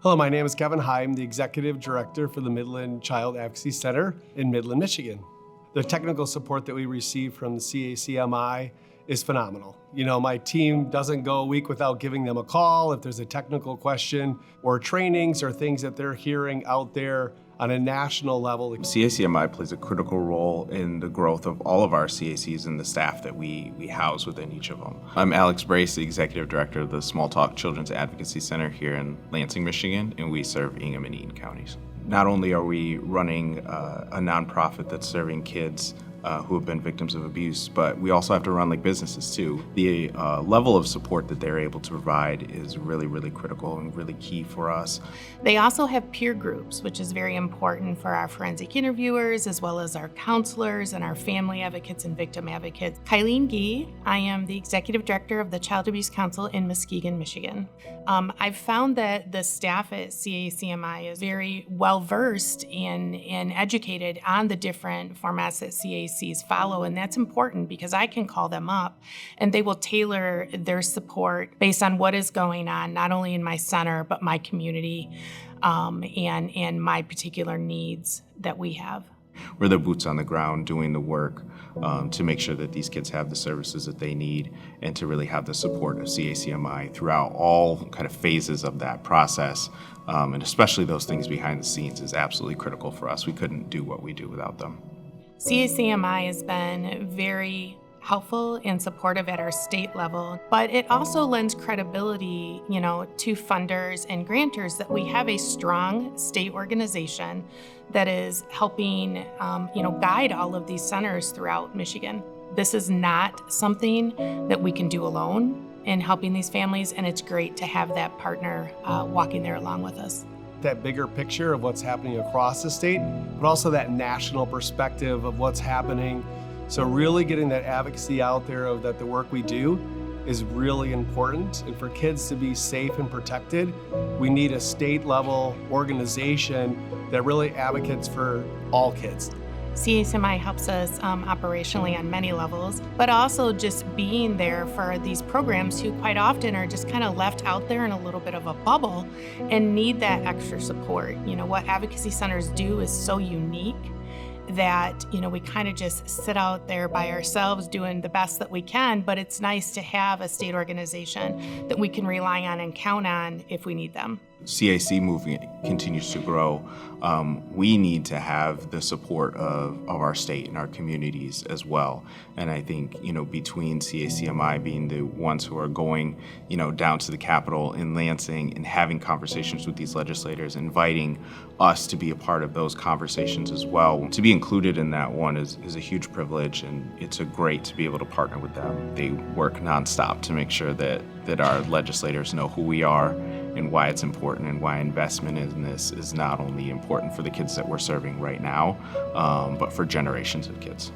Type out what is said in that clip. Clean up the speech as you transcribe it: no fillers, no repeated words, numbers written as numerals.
Hello, my name is Kevin High. I'm the Executive Director for the Midland Child Advocacy Center in Midland, Michigan. The technical support that we receive from the CACMI is phenomenal. You know, my team doesn't go a week without giving them a call if there's a technical question or trainings or things that they're hearing out there on a national level. CACMI plays a critical role in the growth of all of our CACs and the staff that we house within each of them. I'm Alex Brace, the Executive Director of the Small Talk Children's Advocacy Center here in Lansing, Michigan, and we serve Ingham and Eaton counties. Not only are we running a nonprofit that's serving kids who have been victims of abuse, but we also have to run like businesses too. The level of support that they're able to provide is really, really critical and really key for us. They also have peer groups, which is very important for our forensic interviewers, as well as our counselors and our family advocates and victim advocates. Kylene Gee, I am the Executive Director of the Child Abuse Council in Muskegon, Michigan. I've found that the staff at CACMI is very well-versed and educated on the different formats that CACs follow, and that's important because I can call them up and they will tailor their support based on what is going on, not only in my center, but my community and my particular needs that we have. We're the boots on the ground doing the work to make sure that these kids have the services that they need and to really have the support of CACMI throughout all kind of phases of that process. And especially those things behind the scenes is absolutely critical for us. We couldn't do what we do without them. CACMI has been very helpful and supportive at our state level, but it also lends credibility, to funders and grantors that we have a strong state organization that is helping, guide all of these centers throughout Michigan. This is not something that we can do alone in helping these families, and it's great to have that partner walking there along with us. That bigger picture of what's happening across the state, but also that national perspective of what's happening. So really getting that advocacy out there of that the work we do is really important. And for kids to be safe and protected, we need a state level organization that really advocates for all kids. CACMI helps us operationally on many levels, but also just being there for these programs who quite often are just kind of left out there in a little bit of a bubble and need that extra support. What advocacy centers do is so unique that, we kind of just sit out there by ourselves doing the best that we can, but it's nice to have a state organization that we can rely on and count on if we need them. CAC movement continues to grow. We need to have the support of our state and our communities as well. And I think, between CACMI being the ones who are going, down to the Capitol in Lansing and having conversations with these legislators, inviting us to be a part of those conversations as well. To be included in that one is a huge privilege, and it's great to be able to partner with them. They work nonstop to make sure that our legislators know who we are and why it's important and why investment in this is not only important for the kids that we're serving right now, but for generations of kids.